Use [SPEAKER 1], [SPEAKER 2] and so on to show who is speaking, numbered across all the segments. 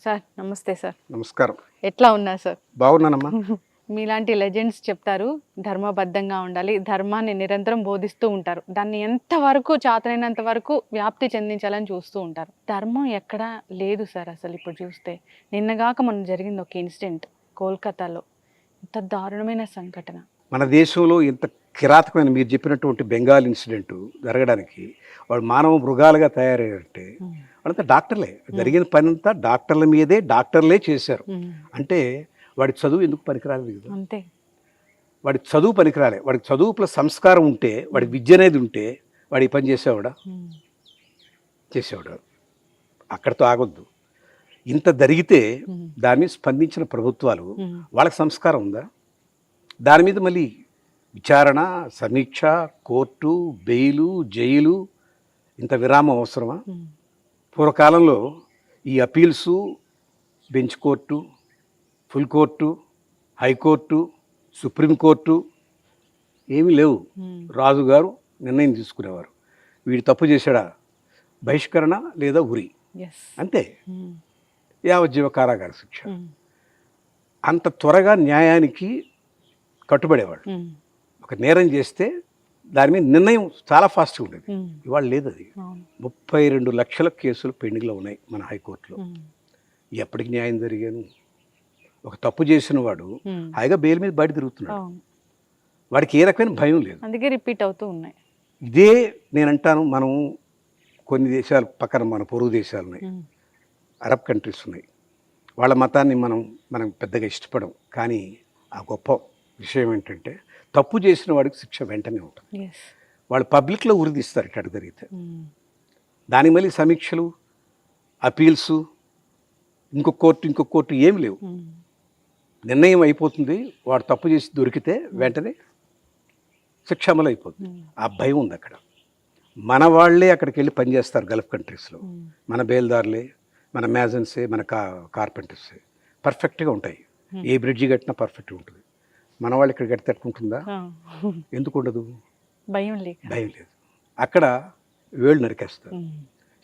[SPEAKER 1] Sir నమస్తే sir.
[SPEAKER 2] నమస్కారం.
[SPEAKER 1] ఎట్లా ఉన్నారు సార్?
[SPEAKER 2] బాగున్నానమ్మా.
[SPEAKER 1] మీలాంటి లెజెండ్స్ చెప్తారు ధర్మబద్ధంగా ఉండాలి, ధర్మాన్ని నిరంతరం బోధిస్తూ ఉంటారు. దాన్ని ఎంతవరకు చాతనైనంత వరకు వ్యాప్తి చెందించాలని చూస్తూ ఉంటారు. ధర్మం ఎక్కడా లేదు సార్ అసలు ఇప్పుడు చూస్తే. నిన్నగాక మొన్న జరిగింది ఒక ఇన్సిడెంట్ కోల్కతాలో. ఇంత దారుణమైన సంఘటన.
[SPEAKER 2] మన దేశంలో ఇంత కిరాతకమైన మీరు చెప్పినటువంటి బెంగాల్ ఇన్సిడెంట్ జరగడానికి వాడు మానవ మృగాలుగా తయారయ్యారంటే వాళ్ళంతా డాక్టర్లే. జరిగిన పని అంతా డాక్టర్ల మీదే డాక్టర్లే చేశారు. అంటే వాడి చదువు ఎందుకు పనికిరాలేదు కదా?
[SPEAKER 1] అంతే.
[SPEAKER 2] వాడి చదువు పనికిరాలే. వాడికి చదువు ప్లస్ సంస్కారం ఉంటే, వాడికి విద్య అనేది ఉంటే వాడి పని చేసేవాడా? చేసేవాడు. అక్కడితో ఆగొద్దు. ఇంత జరిగితే దాన్ని స్పందించిన ప్రభుత్వాలు వాళ్ళకి సంస్కారం ఉందా? దాని మీద మళ్ళీ విచారణ, సమీక్ష, కోర్టు, బెయిలు, జైలు, ఇంత విరామం అవసరమా? పూర్వకాలంలో ఈ appeals, bench court, full court, high court, supreme court ఏమీ లేవు. రాజుగారు నిర్ణయం తీసుకునేవారు. వీడు తప్పు చేశాడా, బహిష్కరణ లేదా ఉరి, అంతే. యావజ్జీవ కారాగార శిక్ష. అంత త్వరగా న్యాయానికి కట్టుబడేవాడు. ఒక నేరం చేస్తే దాని మీద నిర్ణయం చాలా ఫాస్ట్గా ఉండేది. ఇవాళ లేదు. అది 32 లక్షల కేసులు పెండింగ్లో ఉన్నాయి మన హైకోర్టులో. ఎప్పటికి న్యాయం జరిగాను? ఒక తప్పు చేసిన వాడు హాయిగా బెయిల్ మీద బయట తిరుగుతున్నాడు. వాడికి ఏ రకమైన భయం లేదు. అందుకే రిపీట్ అవుతూ ఉన్నాయి. ఇదే నేను అంటాను. మనం కొన్ని దేశాలు పక్కన మన పొరుగు దేశాలు ఉన్నాయి, అరబ్ కంట్రీస్ ఉన్నాయి. వాళ్ళ మతాన్ని మనం పెద్దగా ఇష్టపడం. కానీ ఆ గొప్ప విషయం ఏంటంటే తప్పు చేసిన వాడికి శిక్ష వెంటనే ఉంటుంది. వాళ్ళు పబ్లిక్లో ఉరిదిస్తారు ఇట్లా జరిగితే. దానికి మళ్ళీ సమీక్షలు, అపీల్సు, ఇంకొక కోర్టు ఏమి లేవు. నిర్ణయం అయిపోతుంది. వాడు తప్పు చేసి దొరికితే వెంటనే శిక్ష అమలు అయిపోతుంది. ఆ భయం ఉంది అక్కడ. మన వాళ్ళే అక్కడికి వెళ్ళి పనిచేస్తారు గల్ఫ్ కంట్రీస్లో. మన బేల్దారులే, మన మ్యాజన్సే, మన కార్పెంటర్సే పర్ఫెక్ట్గా ఉంటాయి. ఏ బ్రిడ్జి కట్టినా పర్ఫెక్ట్గా ఉంటుంది. మన వాళ్ళు ఇక్కడ కట్టి తట్టుకుంటుందా? ఎందుకు ఉండదు? భయం లేదు. అక్కడ వేళ్ళు నరికేస్తారు.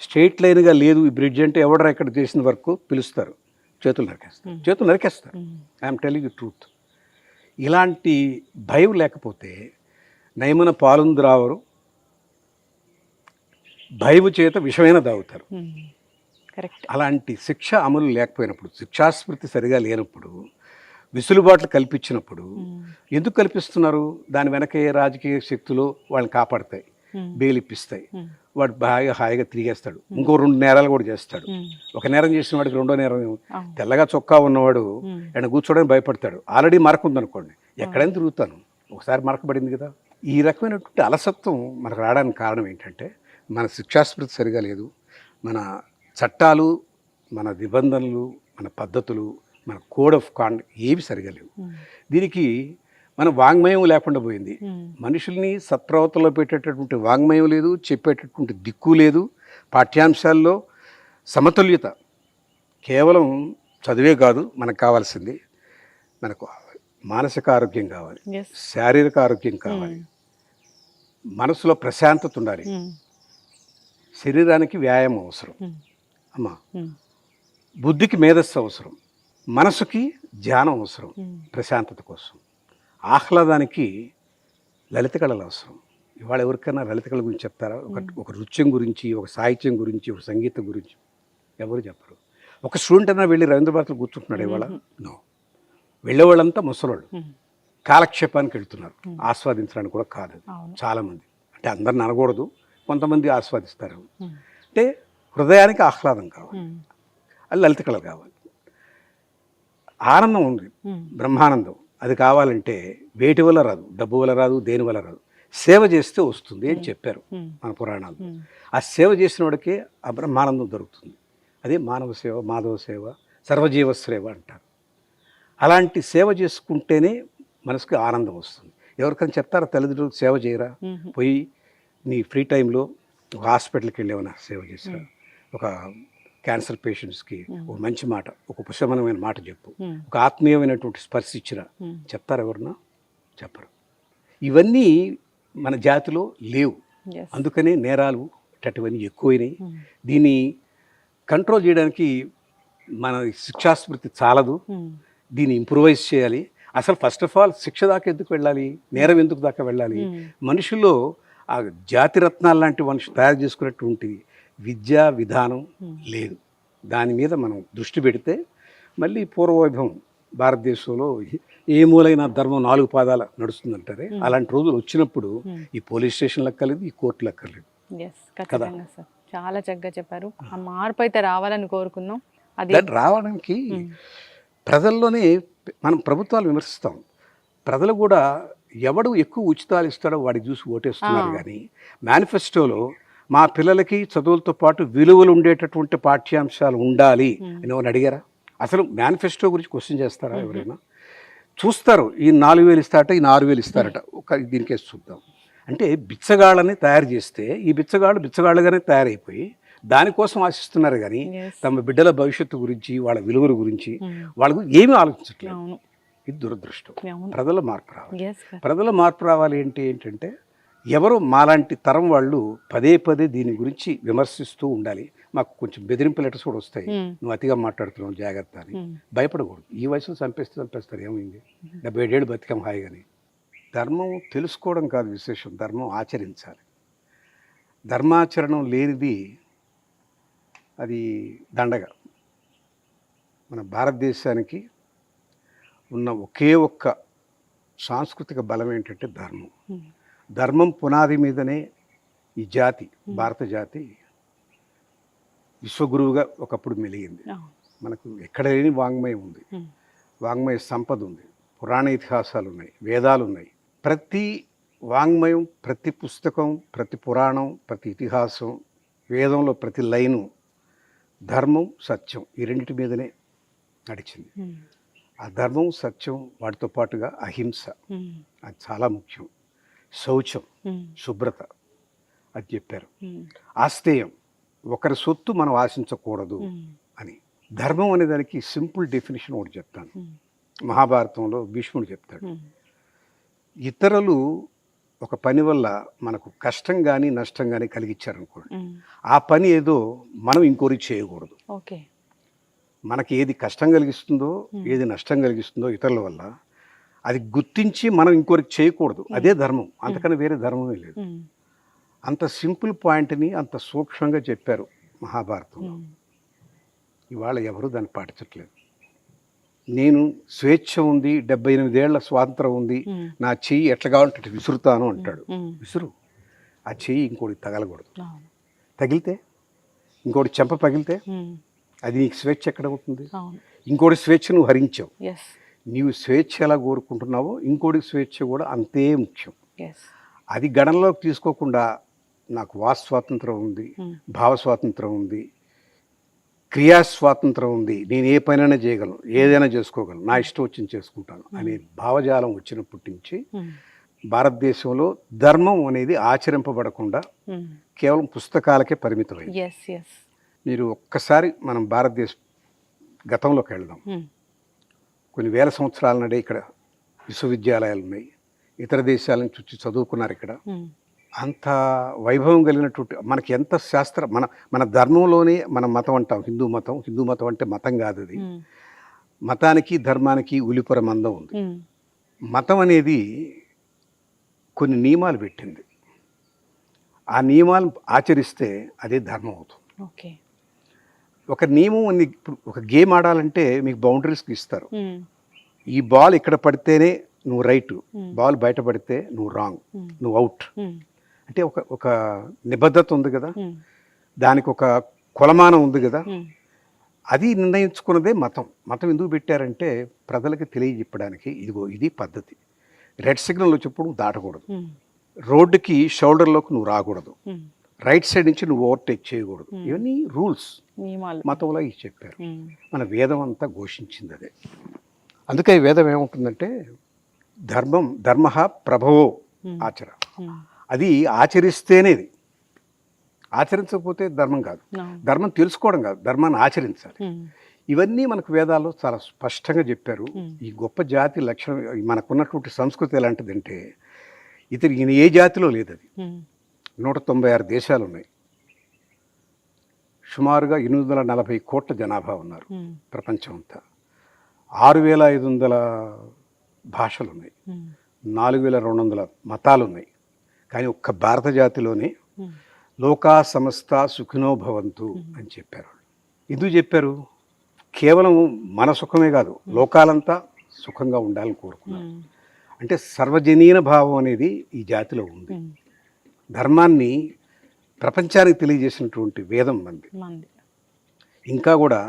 [SPEAKER 2] స్ట్రెయిట్ లైన్గా లేదు ఈ బ్రిడ్జ్ అంటే ఎవడరా ఇక్కడ చేసిన వరకు పిలుస్తారు, చేతులు నరికేస్తారు. I'm telling you truth. ఇలాంటి భయం లేకపోతే నయమున పాలుంద్రావరు భయము చేత విషమైన దాగుతారు. అలాంటి శిక్ష అమలు లేకపోయినప్పుడు, శిక్షాస్మృతి సరిగా లేనప్పుడు, విసులుబాట్లు కల్పించినప్పుడు ఎందుకు కల్పిస్తున్నారు? దాని వెనకే రాజకీయ శక్తులు వాళ్ళని కాపాడతాయి, బెయిల్ ఇప్పిస్తాయి. వాడు హాయిగా తిరిగేస్తాడు. ఇంకో 2 నేరాలు కూడా చేస్తాడు. ఒక నేరం చేసిన వాడికి 2వ నేరం, తెల్లగా చొక్కా ఉన్నవాడు ఆయన కూర్చోడానికి భయపడతాడు. ఆల్రెడీ మరక ఉందనుకోండి, ఎక్కడైనా తిరుగుతాను, ఒకసారి మరకబడింది కదా. ఈ రకమైనటువంటి అలసత్వం మనకు రావడానికి కారణం ఏంటంటే మన శిక్షాస్మృతి సరిగా లేదు. మన చట్టాలు, మన నిబంధనలు, మన పద్ధతులు, మన కోడ్ ఆఫ్ కాండక్ట్ ఏవి సరిగా లేవు. దీనికి మన వాంగ్మయం లేకుండా పోయింది. మనుషుల్ని సత్ప్రవర్తనలో పెట్టేటటువంటి వాంగ్మయం లేదు, చెప్పేటటువంటి దిక్కు లేదు. పాఠ్యాంశాల్లో సమతుల్యత. కేవలం చదివే కాదు మనకు కావాల్సింది. మనకు మానసిక ఆరోగ్యం కావాలి, శారీరక ఆరోగ్యం కావాలి, మనసులో ప్రశాంతత ఉండాలి, శరీరానికి వ్యాయామం అవసరం అమ్మా, బుద్ధికి మేధస్సు అవసరం, మనసుకి ధ్యానం అవసరం ప్రశాంతత కోసం, ఆహ్లాదానికి లలిత కళలు అవసరం. ఇవాళ ఎవరికైనా లలిత కళ గురించి చెప్తారా? ఒక నృత్యం గురించి, ఒక సాహిత్యం గురించి, ఒక సంగీతం గురించి ఎవరు చెప్పరు. ఒక స్టూడెంట్ అయినా వెళ్ళి రవీంద్ర భారతిలో కూర్చుంటున్నాడు ఇవాళ? నో. వెళ్ళేవాళ్ళంతా ముసలోళ్ళు, కాలక్షేపానికి వెళ్తున్నారు, ఆస్వాదించడానికి కూడా కాదు చాలామంది. అంటే అందరిని అనకూడదు, కొంతమంది ఆస్వాదిస్తారు. అంటే హృదయానికి ఆహ్లాదం కావాలి, అది లలిత కళ కావాలి. ఆనందం ఉంది, బ్రహ్మానందం. అది కావాలంటే వేటి వల్ల రాదు, డబ్బు వల్ల రాదు, దేని వల్ల రాదు. సేవ చేస్తే వస్తుంది అని చెప్పారు మన పురాణాలు. ఆ సేవ చేసిన వాడికే ఆ బ్రహ్మానందం దొరుకుతుంది. అదే మానవ సేవ, మాధవ సేవ, సర్వజీవ సేవ అంటారు. అలాంటి సేవ చేసుకుంటేనే మనసుకి ఆనందం వస్తుంది. ఎవరికైనా చెప్తారా తల్లిదండ్రులకు సేవ చేయరా? పోయి నీ ఫ్రీ టైంలో ఒక హాస్పిటల్కి వెళ్ళి ఏమైనా సేవ చేసిరా? ఒక క్యాన్సర్ పేషెంట్స్కి ఒక మంచి మాట, ఒక ఉపశమనమైన మాట చెప్పు, ఒక ఆత్మీయమైనటువంటి స్పర్శ ఇచ్చిరా? చెప్తారు ఎవరన్నా? చెప్పరు. ఇవన్నీ మన జాతిలో లేవు. అందుకనే నేరాలు అటువంటివన్నీ ఎక్కువైనాయి. దీన్ని కంట్రోల్ చేయడానికి మన శిక్షాస్మృతి చాలదు, దీన్ని ఇంప్రూవైజ్ చేయాలి. అసలు ఫస్ట్ ఆఫ్ ఆల్ శిక్ష దాకా ఎందుకు వెళ్ళాలి, నేరం ఎందుకు దాకా వెళ్ళాలి? మనుషుల్లో ఆ జాతిరత్నాలు లాంటి మనుషులు తయారు చేసుకున్నటువంటి విద్యా విధానం లేదు. దాని మీద మనం దృష్టి పెడితే మళ్ళీ పూర్వవైభవం భారతదేశంలో ఏ మూలైన ధర్మం 4 పాదాల నడుస్తుందంటారే, అలాంటి రోజులు వచ్చినప్పుడు ఈ పోలీస్ స్టేషన్లు అక్కర్లేదు, ఈ కోర్టులు అక్కర్లేదు.
[SPEAKER 1] ఖచ్చితంగా సార్, చాలా చక్కగా చెప్పారు. ఆ మార్పు అయితే రావాలని కోరుకుందాం. అది
[SPEAKER 2] దాన్ని రావడానికి ప్రజల్లోనే మనం ప్రభుత్వాలు విమర్శిస్తాం, ప్రజలు కూడా ఎవడు ఎక్కువ ఉచితాలు ఇస్తాడో వాడికి చూసి ఓటేస్తున్నారు. కానీ మేనిఫెస్టోలో మా పిల్లలకి చదువులతో పాటు విలువలు ఉండేటటువంటి పాఠ్యాంశాలు ఉండాలి అని ఎవరు అడిగారా? అసలు మేనిఫెస్టో గురించి క్వశ్చన్ చేస్తారా ఎవరైనా? చూస్తారు, ఈ 4,000 ఇస్తారట, ఈ 6,000 ఇస్తారట, ఒక దీనికేసి చూద్దాం అంటే బిచ్చగాళ్ళని తయారు చేస్తే ఈ బిచ్చగాళ్ళుగానే తయారైపోయి దానికోసం ఆశిస్తున్నారు. కానీ తమ బిడ్డల భవిష్యత్తు గురించి, వాళ్ళ విలువల గురించి వాళ్ళకు ఏమీ ఆలోచించట్లేదు. ఇది దురదృష్టం. ప్రజల మార్పు రావాలి. ప్రజల మార్పు రావాలి ఏంటంటే ఎవరు మాలాంటి తరం వాళ్ళు పదే పదే దీని గురించి విమర్శిస్తూ ఉండాలి. మాకు కొంచెం బెదిరింపు లెటర్స్ కూడా వస్తాయి, నువ్వు అతిగా మాట్లాడుతున్నావు జాగ్రత్త అని. భయపడకూడదు. ఈ వయసులో చంపేస్తారు, ఏమైంది, 75 ఏళ్ళు బతికాం హాయిగాని. ధర్మం తెలుసుకోవడం కాదు విశేషం, ధర్మం ఆచరించాలి. ధర్మాచరణం లేనిది అది దండగ. మన భారతదేశానికి ఉన్న ఒకే ఒక్క సాంస్కృతిక బలం ఏంటంటే ధర్మం. ధర్మం పునాది మీదనే ఈ జాతి, భారత జాతి విశ్వగురువుగా ఒకప్పుడు మెలిగింది. మనకు ఎక్కడ లేని వాంగ్మయం ఉంది, వాంగ్మయ సంపద ఉంది, పురాణ ఇతిహాసాలు ఉన్నాయి, వేదాలు ఉన్నాయి. ప్రతి వాంగ్మయం, ప్రతి పుస్తకం, ప్రతి పురాణం, ప్రతి ఇతిహాసం, వేదంలో ప్రతి లైను ధర్మం సత్యం ఈ రెండింటి మీదనే నడిచింది. ఆ ధర్మం సత్యం వాటితో పాటుగా అహింస, అది చాలా ముఖ్యం. శౌచం, శుభ్రత, అది చెప్పారు. ఆస్తేయం, ఒకరి సొత్తు మనం ఆశించకూడదు అని. ధర్మం అనే దానికి సింపుల్ డెఫినేషన్ ఒకటి చెప్తాను. మహాభారతంలో భీష్ముడు చెప్తాడు, ఇతరులు ఒక పని వల్ల మనకు కష్టం కానీ నష్టం కానీ కలిగించారనుకోండి, ఆ పని ఏదో మనం ఇంకోరికి చేయకూడదు. మనకి ఏది కష్టం కలిగిస్తుందో, ఏది నష్టం కలిగిస్తుందో ఇతరుల వల్ల, అది గుర్తించి మనం ఇంకోరికి చేయకూడదు. అదే ధర్మం, అంతకన్నా వేరే ధర్మమే లేదు. అంత సింపుల్ పాయింట్ని అంత సూక్ష్మంగా చెప్పారు మహాభారతంలో. ఇవాళ ఎవరు దాన్ని పాటించట్లేదు. నేను స్వేచ్ఛ ఉంది, 78 ఏళ్ల స్వాతంత్రం ఉంది, నా చెయ్యి ఎట్లా కావాలంటే విసురుతాను అంటాడు. విసురు, ఆ చెయ్యి ఇంకోటి తగలకూడదు. తగిలితే, ఇంకోటి చెంప పగిలితే అది నీకు స్వేచ్ఛ ఎక్కడ అవుతుంది? ఇంకోటి స్వేచ్ఛ నువ్వు హరించావు. నీవు స్వేచ్ఛ ఎలా కోరుకుంటున్నావో ఇంకోటి స్వేచ్ఛ కూడా అంతే ముఖ్యం. అది గణనలోకి తీసుకోకుండా నాకు వాక్ స్వాతంత్రం ఉంది, భావ స్వాతంత్రం ఉంది, క్రియా స్వాతంత్రం ఉంది, నేను ఏ పనైనా చేయగలను, ఏదైనా చేసుకోగలను, నా ఇష్టం వచ్చింది చేసుకుంటాను అనే భావజాలం వచ్చినప్పటి నుంచి భారతదేశంలో ధర్మం అనేది ఆచరింపబడకుండా కేవలం పుస్తకాలకే పరిమితమైంది. మీరు ఒక్కసారి మనం భారతదేశ గతంలోకి వెళ్దాం. కొన్ని వేల సంవత్సరాల నాడే ఇక్కడ విశ్వవిద్యాలయాలు ఉన్నాయి, ఇతర దేశాల నుంచి వచ్చి చదువుకున్నారు. ఇక్కడ అంత వైభవం కలిగినటువంటి మనకి ఎంత శాస్త్ర మన ధర్మంలోనే మన మతం అంటాం, హిందూ మతం అంటే మతం కాదు, అది మతానికి ధర్మానికి ఉలిపర మందం ఉంది. మతం అనేది కొన్ని నియమాలు పెట్టింది, ఆ నియమాలు ఆచరిస్తే అదే ధర్మం అవుతుంది. ఒక నియమం ఉంది. ఇప్పుడు ఒక గేమ్ ఆడాలంటే మీకు బౌండరీస్ ఇస్తారు. ఈ బాల్ ఇక్కడ పడితేనే నువ్వు రైట్, బాల్ బయట పడితే నువ్వు రాంగ్, నువ్వు అవుట్ అంటే ఒక నిబద్ధత ఉంది కదా, దానికి ఒక కొలమానం ఉంది కదా. అది నిర్ణయించుకున్నదే మతం. మతం ఎందుకు పెట్టారంటే ప్రజలకి తెలియజెప్పడానికి, ఇదిగో ఇది పద్ధతి. రెడ్ సిగ్నల్ వచ్చేప్పుడు దాటకూడదు, రోడ్డుకి షోల్డర్లోకి నువ్వు రాకూడదు, రైట్ సైడ్ నుంచి నువ్వు ఓవర్టేక్ చేయకూడదు. ఇవన్నీ రూల్స్ మతంలో ఇవి చెప్పారు. మన వేదం అంతా ఘోషించింది అదే. అందుకే ఈ వేదం ఏముంటుందంటే ధర్మ ప్రభవో ఆచర. అది ఆచరిస్తేనే, ఆచరించకపోతే ధర్మం కాదు. ధర్మం తెలుసుకోవడం కాదు, ధర్మాన్ని ఆచరించాలి. ఇవన్నీ మనకు వేదాల్లో చాలా స్పష్టంగా చెప్పారు. ఈ గొప్ప జాతి లక్షణం, మనకున్నటువంటి సంస్కృతి ఎలాంటిదంటే ఈయన ఏ జాతిలో లేదు. అది 196 దేశాలు ఉన్నాయి. సుమారుగా 840 కోట్ల జనాభా ఉన్నారు ప్రపంచం అంతా. 6500 భాషలు ఉన్నాయి, 4200 మతాలు ఉన్నాయి. కానీ ఒక్క భారత జాతిలోనే లోకా సమస్త సుఖినో భవంతు అని చెప్పారు. ఎందుకు చెప్పారు? కేవలం మన సుఖమే కాదు, లోకాలంతా సుఖంగా ఉండాలని కోరుకున్నారు. అంటే సర్వజనీన భావం అనేది ఈ జాతిలో ఉంది. ధర్మాన్ని ప్రపంచానికి తెలియజేసినటువంటి వేదం మంది. ఇంకా కూడా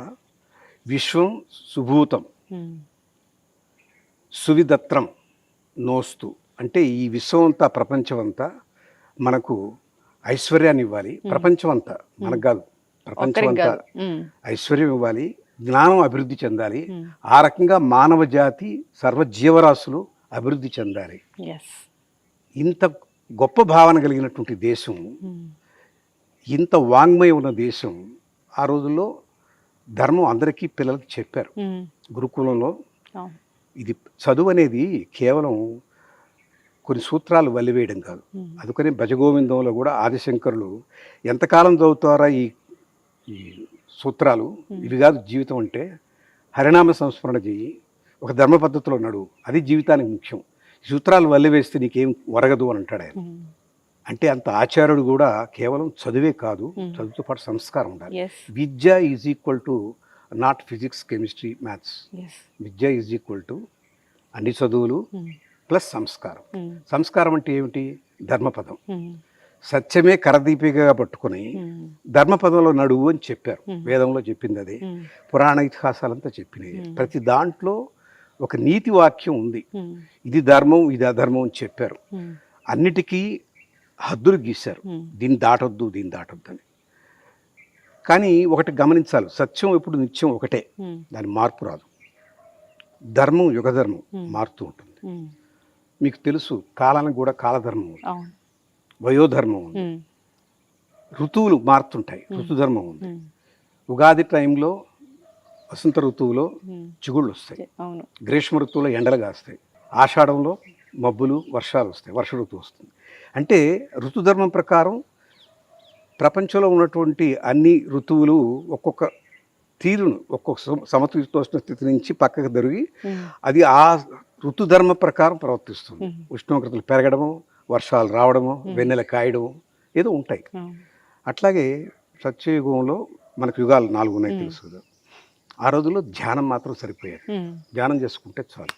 [SPEAKER 2] విశ్వం సుభూతం సువిదత్రం నోస్తు, అంటే ఈ విశ్వం అంతా ప్రపంచం అంతా మనకు ఐశ్వర్యాన్ని ఇవ్వాలి. ప్రపంచం అంతా మనకు కాదు, ప్రపంచం అంతా ఐశ్వర్యం ఇవ్వాలి, జ్ఞానం అభివృద్ధి చెందాలి. ఆ రకంగా మానవ జాతి సర్వజీవరాశులు అభివృద్ధి చెందాలి. ఇంత గొప్ప భావన కలిగినటువంటి దేశం, ఇంత వాంగ్మయం ఉన్న దేశం ఆ రోజుల్లో ధర్మం అందరికీ పిల్లలకి చెప్పారు గురుకులంలో. ఇది చదువు అనేది కేవలం కొన్ని సూత్రాలు వల్లివేయడం కాదు. అందుకని భజగోవిందంలో కూడా ఆదిశంకరులు ఎంతకాలం చదువుతారా ఈ సూత్రాలు, ఇవి కాదు జీవితం అంటే, హరినామ సంస్మరణ చెయ్యి, ఒక ధర్మ పద్ధతిలో నడువు, అది జీవితానికి ముఖ్యం. సూత్రాలు వల్లివేస్తే నీకేం ఒరగదు అని అంటాడు ఆయన. అంటే అంత ఆచార్యుడు కూడా కేవలం చదువే కాదు, చదువుతో పాటు సంస్కారం ఉండాలి. విద్య is equal to not physics, chemistry, maths. విద్య ఈజ్ ఈక్వల్ టు అన్ని చదువులు ప్లస్ సంస్కారం. సంస్కారం అంటే ఏమిటి? ధర్మపదం. సత్యమే కరదీపికగా పట్టుకుని ధర్మపదంలో నడువు అని చెప్పారు. వేదంలో చెప్పింది అదే, పురాణ ఇతిహాసాలంతా చెప్పినాయి. ప్రతి దాంట్లో ఒక నీతి వాక్యం ఉంది. ఇది ధర్మం, ఇది అధర్మం అని చెప్పారు. అన్నిటికీ హద్దులు గీశారు, దీన్ని దాటొద్దు, దీన్ని దాటొద్దు అని. కానీ ఒకటి గమనించాలి, సత్యం ఎప్పుడు నిత్యం ఒకటే, దాని మార్పు రాదు. ధర్మం యుగధర్మం మారుతూ ఉంటుంది. మీకు తెలుసు, కాలానికి కూడా కాలధర్మం ఉంది, వయోధర్మం ఉంది, ఋతువులు మారుతుంటాయి, ఋతుధర్మం ఉంది. ఉగాది టైంలో వసంత ఋతువులో చిగుళ్ళు వస్తాయి, గ్రీష్మ ఋతువులో ఎండలు కాస్తాయి, ఆషాఢంలో మబ్బులు వర్షాలు వస్తాయి, వర్ష ఋతువు వస్తుంది. అంటే ఋతుధర్మం ప్రకారం ప్రపంచంలో ఉన్నటువంటి అన్ని ఋతువులు ఒక్కొక్క తీరును, ఒక్కొక్క సమతులితోష్ణ స్థితి నుంచి పక్కకు జరిగి అది ఆ ఋతుధర్మ ప్రకారం ప్రవర్తిస్తుంది. ఉష్ణోగ్రతలు పెరగడము, వర్షాలు రావడము, వెన్నెల కాయడము ఏదో ఉంటాయి. అట్లాగే సత్యయుగంలో మనకు యుగాలు 4 ఉన్నాయి తెలుసు కదా. ఆ రోజుల్లో ధ్యానం మాత్రం సరిపోయేది, ధ్యానం చేసుకుంటే చాలు.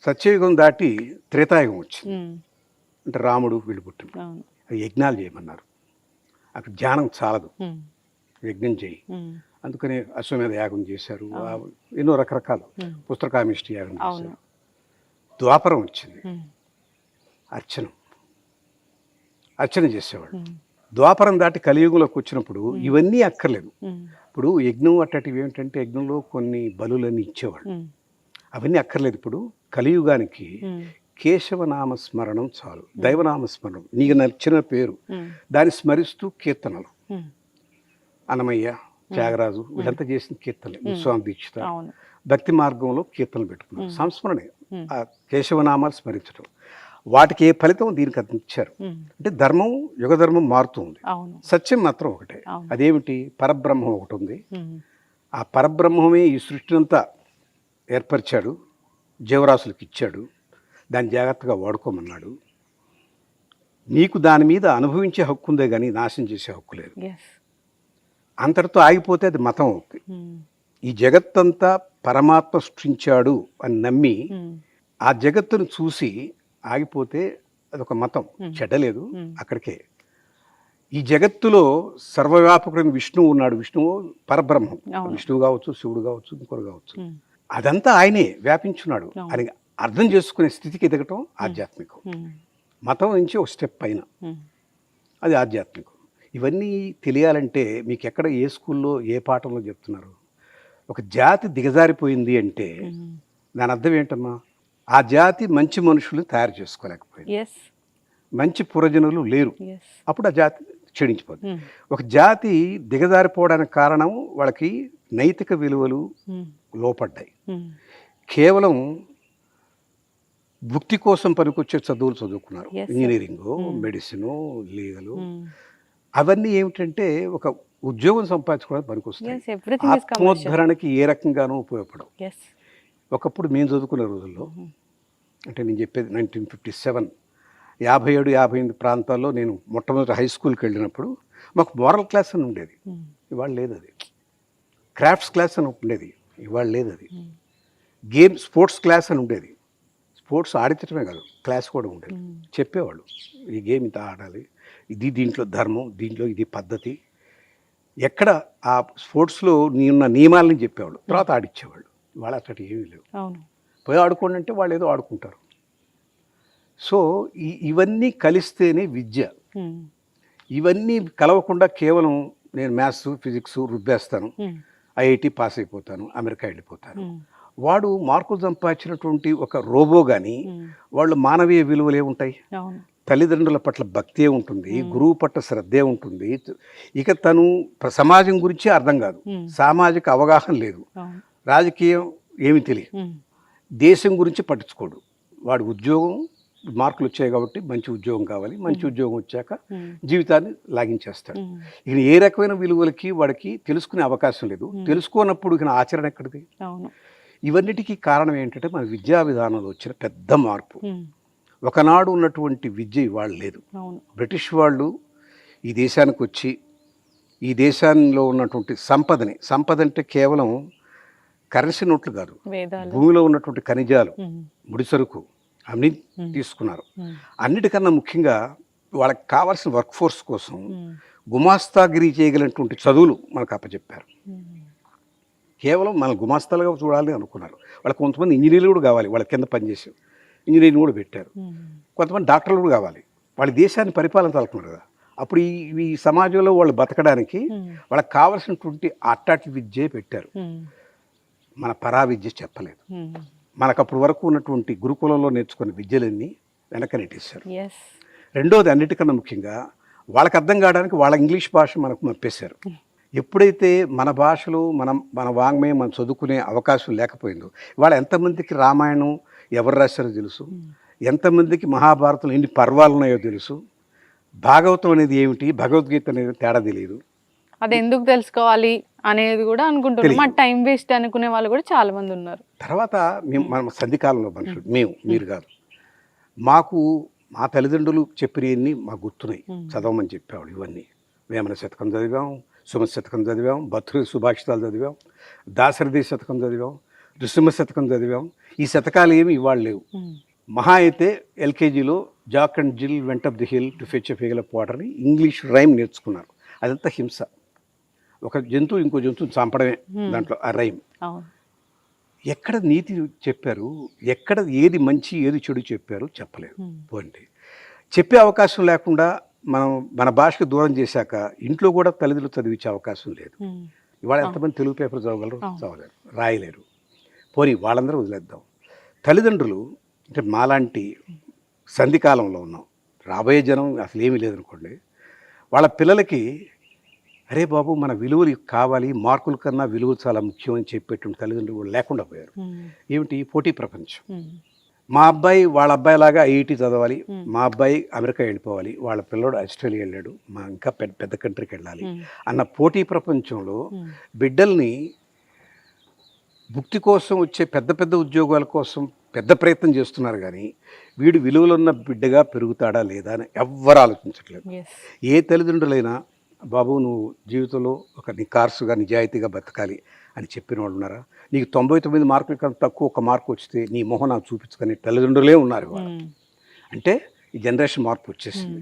[SPEAKER 2] సత్యయుగం దాటి త్రేతాయుగం వచ్చింది, అంటే రాముడు వీళ్ళు పుట్టింది. యజ్ఞాలు చేయమన్నారు, అక్కడ ధ్యానం చాలదు, యజ్ఞం చేయి. అందుకని అశ్వమేధ యాగం చేశారు, ఎన్నో రకరకాలు, పుస్తకామిష్టి యాగం చేశారు. ద్వాపరం వచ్చింది, అర్చన చేసేవాడు. ద్వాపరం దాటి కలియుగంలోకి వచ్చినప్పుడు ఇవన్నీ అక్కర్లేదు. ఇప్పుడు యజ్ఞం అట్టటివి ఏమిటంటే, యజ్ఞంలో కొన్ని బలులన్నీ ఇచ్చేవాడు, అవన్నీ అక్కర్లేదు. ఇప్పుడు కలియుగానికి కేశవనామస్మరణం చాలు, దైవనామస్మరణం, నీకు నచ్చిన పేరు, దాన్ని స్మరిస్తూ కీర్తనలు. అన్నమయ్య, త్యాగరాజు వీళ్ళంతా చేసిన కీర్తనలు, విశ్వామి దీక్షిత భక్తి మార్గంలో కీర్తనలు పెట్టుకున్నారు. సంస్మరణే ఆ కేశవనామాలు స్మరించడం. వాటికి ఏ ఫలితం దీనికి అందించారు. అంటే ధర్మం, యుగధర్మం మారుతుంది, సత్యం మాత్రం ఒకటే. అదేమిటి? పరబ్రహ్మం ఒకటి ఉంది. ఆ పరబ్రహ్మమే ఈ సృష్టినంతా ఏర్పరిచాడు, జీవరాశులకు ఇచ్చాడు, దాన్ని జాగ్రత్తగా వాడుకోమన్నాడు. నీకు దాని మీద అనుభవించే హక్కు ఉందే కానీ నాశనం చేసే హక్కు లేదు. అంతటితో ఆగిపోతే అది మతం అవుతుంది. ఈ జగత్తంతా పరమాత్మ సృష్టించాడు అని నమ్మి ఆ జగత్తును చూసి ఆగిపోతే అదొక మతం, చెడ్డలేదు అక్కడికే. ఈ జగత్తులో సర్వవ్యాపకుడైన విష్ణువు ఉన్నాడు, విష్ణువు పరబ్రహ్మం, విష్ణువు కావచ్చు, శివుడు కావచ్చు, ఇంకొకరు కావచ్చు, అదంతా ఆయనే వ్యాపించున్నాడు అని అర్థం చేసుకునే స్థితికి ఎదగటం ఆధ్యాత్మికం. మతం నుంచి ఒక స్టెప్ పైన, అది ఆధ్యాత్మికం. ఇవన్నీ తెలియాలంటే మీకు ఎక్కడ, ఏ స్కూల్లో, ఏ పాఠంలో చెప్తున్నారు? ఒక జాతి దిగజారిపోయింది అంటే దాని అర్థం ఏంటమ్మా? ఆ జాతి మంచి మనుషులు తయారు చేసుకోలేకపోయింది, మంచి పురజనులు లేరు, అప్పుడు ఆ జాతి క్షీణించిపోతుంది. ఒక జాతి దిగజారిపోవడానికి కారణం వాళ్ళకి నైతిక విలువలు లోపడ్డాయి. కేవలం భుక్తి కోసం పనికొచ్చే చదువులు చదువుకున్నారు, ఇంజనీరింగు, మెడిసిను, లీగలు, అవన్నీ ఏమిటంటే ఒక ఉద్యోగం సంపాదించుకోవడానికి పనికొస్తాయి.
[SPEAKER 1] Yes, everything is commercial.
[SPEAKER 2] ఆత్మోద్ధరణకి ఏ రకంగానూ ఉపయోగపడవు.
[SPEAKER 1] ఎస్.
[SPEAKER 2] ఒకప్పుడు మేము చదువుకునే రోజుల్లో, అంటే నేను చెప్పేది 1957, 57, 58 ప్రాంతాల్లో నేను మొట్టమొదటి హై స్కూల్కి వెళ్ళినప్పుడు మాకు మోరల్ క్లాస్ అని ఉండేది. ఇవాళ లేదు అది. క్రాఫ్ట్స్ క్లాస్ అని ఉండేది. ఇవాళ లేదు అది. గేమ్ స్పోర్ట్స్ క్లాస్ అని ఉండేది. స్పోర్ట్స్ ఆడించడమే కాదు, క్లాస్ కూడా ఉండేది. చెప్పేవాళ్ళు ఈ గేమ్ ఇంత ఆడాలి, ఇది దీంట్లో ధర్మం, దీంట్లో ఇది పద్ధతి. ఎక్కడ ఆ స్పోర్ట్స్లో ఉన్న నియమాలని చెప్పేవాళ్ళు, తర్వాత ఆడిచ్చేవాళ్ళు. వాళ్ళు అక్కడ ఏమీ లేవు. పోయి ఆడుకోండి అంటే వాళ్ళు ఏదో ఆడుకుంటారు. సో ఇవన్నీ కలిస్తేనే విద్య. ఇవన్నీ కలవకుండా కేవలం నేను మ్యాథ్స్ ఫిజిక్స్ రుబ్బేస్తాను, ఐఐటి పాస్ అయిపోతాను, అమెరికా వెళ్ళిపోతాను. వాడు మార్కులు సంపాదించినటువంటి ఒక రోబో కానీ వాళ్ళు మానవీయ విలువలే ఉంటాయి. తల్లిదండ్రుల పట్ల భక్తే ఉంటుంది, గురువు పట్ల శ్రద్ధే ఉంటుంది. ఇక తను సమాజం గురించి అర్థం కాదు, సామాజిక అవగాహన లేదు, రాజకీయం ఏమి తెలియదు, దేశం గురించి పట్టించుకోడు. వాడు ఉద్యోగం మార్కులు వచ్చాయి కాబట్టి మంచి ఉద్యోగం కావాలి, మంచి ఉద్యోగం వచ్చాక జీవితాన్ని లాగించేస్తాడు. ఇక ఏ రకమైన విలువలకి వాడికి తెలుసుకునే అవకాశం లేదు. తెలుసుకోనప్పుడు ఇక ఆచరణ ఎక్కడిది? ఇవన్నిటికీ కారణం ఏంటంటే మన విద్యా విధానంలో వచ్చిన పెద్ద మార్పు. ఒకనాడు ఉన్నటువంటి విద్య ఇవాళ లేదు. బ్రిటిష్ వాళ్ళు ఈ దేశానికి వచ్చి ఈ దేశంలో ఉన్నటువంటి సంపద అంటే కేవలం కరెన్సీ నోట్లు కాదు, భూమిలో ఉన్నటువంటి ఖనిజాలు, ముడిసరుకు అన్ని తీసుకున్నారు. అన్నిటికన్నా ముఖ్యంగా వాళ్ళకి కావాల్సిన వర్క్ ఫోర్స్ కోసం గుమాస్తాగిరి చేయగలిగినటువంటి చదువులు మనకు అప్పచెప్పారు. కేవలం మన గుమాస్తాలుగా చూడాలని అనుకున్నారు. వాళ్ళకి కొంతమంది ఇంజనీర్లు కూడా కావాలి, వాళ్ళ కింద పనిచేసి ఇంజనీరింగ్ కూడా పెట్టారు. కొంతమంది డాక్టర్లు కూడా కావాలి, వాళ్ళ దేశాన్ని పరిపాలన తలుకున్నారు కదా. అప్పుడు ఈ సమాజంలో వాళ్ళు బతకడానికి వాళ్ళకి కావాల్సినటువంటి అట్టాటి విద్య పెట్టారు. మన పరా విద్య చెప్పలేదు. మనకు అప్పటి వరకు ఉన్నటువంటి గురుకులంలో నేర్చుకున్న విద్యలన్నీ వెనక నెట్టేశారు. రెండోది, అన్నిటికన్నా ముఖ్యంగా వాళ్ళకి అర్థం కావడానికి వాళ్ళ ఇంగ్లీష్ భాష మనకు మప్పేశారు. ఎప్పుడైతే మన భాషలో మన వాంగ్మయం మనం చదువుకునే అవకాశం లేకపోయిందో, ఇవాళ ఎంతమందికి రామాయణం ఎవరు రాశారో తెలుసు, ఎంతమందికి మహాభారతం ఎన్ని పర్వాలు ఉన్నాయో తెలుసు, భాగవతం అనేది ఏమిటి, భగవద్గీత అనేది తేడా తెలియదు.
[SPEAKER 1] అది ఎందుకు తెలుసుకోవాలి అనేది కూడా అనుకుంటున్నారు. మా టైం వేస్ట్ అనుకునే వాళ్ళు కూడా చాలా మంది ఉన్నారు.
[SPEAKER 2] తర్వాత మన సంధికాలంలో మనుషులు, మీరు కాదు, మా తల్లిదండ్రులు చెప్పినవన్నీ మాకు గుర్తున్నాయి. చదవమని చెప్పేవాళ్ళు. ఇవన్నీ వేమన శతకం చదివాం, సుమత శతకం చదివాం, భర్తృ సుభాషితాలు చదివాం, దాశరథి శతకం చదివాం, నృసింహ శతకం చదివాం. ఈ శతకాలు ఏమి ఇవాళ లేవు. మహా అయితే ఎల్కేజీలో Jack and Jill went up the hill to fetch a pail of water అని ఇంగ్లీష్ రైమ్ నేర్చుకున్నారు. అదంతా హింస. ఒక జంతువు ఇంకో జంతువుని చంపడమే దాంట్లో ఆ రైమ్. ఎక్కడ నీతి చెప్పారు, ఎక్కడ ఏది మంచి ఏది చెడు చెప్పారు చెప్పలేదు. పోండి, చెప్పే అవకాశం లేకుండా మన భాషకు దూరం చేశాక ఇంట్లో కూడా తల్లిదండ్రులు చదివించే అవకాశం లేదు. ఇవాళ ఎంతమంది తెలుగు పేపర్ చదవగలరు? చదవలేరు, రాయలేరు. పోనీ వాళ్ళందరూ వదిలేద్దాం. తల్లిదండ్రులు అంటే మాలాంటి సంధికాలంలో ఉన్నాం, రాబోయే జనం అసలు ఏమీ లేదనుకోండి. వాళ్ళ పిల్లలకి అరే బాబు మన విలువలు కావాలి, మార్కుల కన్నా విలువలు చాలా ముఖ్యం అని చెప్పేటువంటి తల్లిదండ్రులు కూడా లేకుండా పోయారు. ఏమిటి? పోటీ ప్రపంచం. మా అబ్బాయి వాళ్ళ అబ్బాయి లాగా ఐఐటి చదవాలి, మా అబ్బాయి అమెరికా వెళ్ళిపోవాలి, వాళ్ళ పిల్లడు ఆస్ట్రేలియా వెళ్ళాడు, మా ఇంకా పెద్ద కంట్రీకి వెళ్ళాలి అన్న పోటీ ప్రపంచంలో బిడ్డల్ని భుక్తి కోసం వచ్చే పెద్ద ఉద్యోగాల కోసం పెద్ద ప్రయత్నం చేస్తున్నారు. కానీ వీడు విలువలున్న బిడ్డగా పెరుగుతాడా లేదా అని ఎవ్వరు ఆలోచించట్లేదు. ఏ తల్లిదండ్రులైనా బాబు నువ్వు జీవితంలో ఒక నికార్సుగా నిజాయితీగా బతకాలి అని చెప్పిన వాళ్ళు ఉన్నారా? నీకు 99 మార్కుల కన్నా తక్కువ ఒక మార్కు వస్తే నీ మొహం నాకు చూపించుకునే తల్లిదండ్రులే ఉన్నారు. అంటే ఈ జనరేషన్ మార్పు వచ్చేసింది.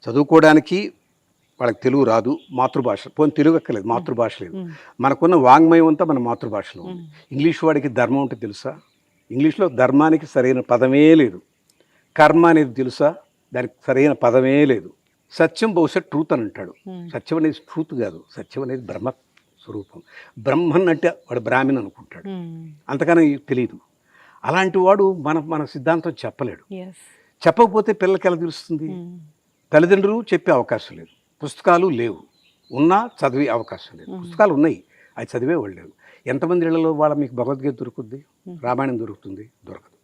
[SPEAKER 2] చదువుకోవడానికి వాళ్ళకి తెలుగు రాదు, మాతృభాష పోనీ తెలుగు ఎక్కలేదు, మాతృభాష లేదు. మనకున్న వాంగ్మయం అంతా మన మాతృభాషలో ఉంది. ఇంగ్లీష్ వాడికి ధర్మం అంటే తెలుసా? ఇంగ్లీష్లో ధర్మానికి సరైన పదమే లేదు. కర్మ అనేది తెలుసా? దానికి సరైన పదమే లేదు. సత్యం బహుశా ట్రూత్ అని అంటాడు. సత్యం అనేది ట్రూత్ కాదు, సత్యం అనేది బ్రహ్మ స్వరూపం. బ్రహ్మన్ అంటే వాడు బ్రాహ్మణ్ అనుకుంటాడు, అంతకన్నా తెలియదు. అలాంటి వాడు మన సిద్ధాంతం చెప్పలేడు. చెప్పకపోతే పిల్లలకి ఎలా తెలుస్తుంది? తల్లిదండ్రులు చెప్పే అవకాశం లేదు, పుస్తకాలు లేవు, ఉన్నా చదివే అవకాశం లేదు. పుస్తకాలు ఉన్నాయి, అది చదివే వాళ్ళు లేవు. ఎంతమంది ఇళ్లలో వాళ్ళ మీకు భగవద్గీత దొరుకుద్ది, రామాయణం దొరుకుతుంది? దొరకదు.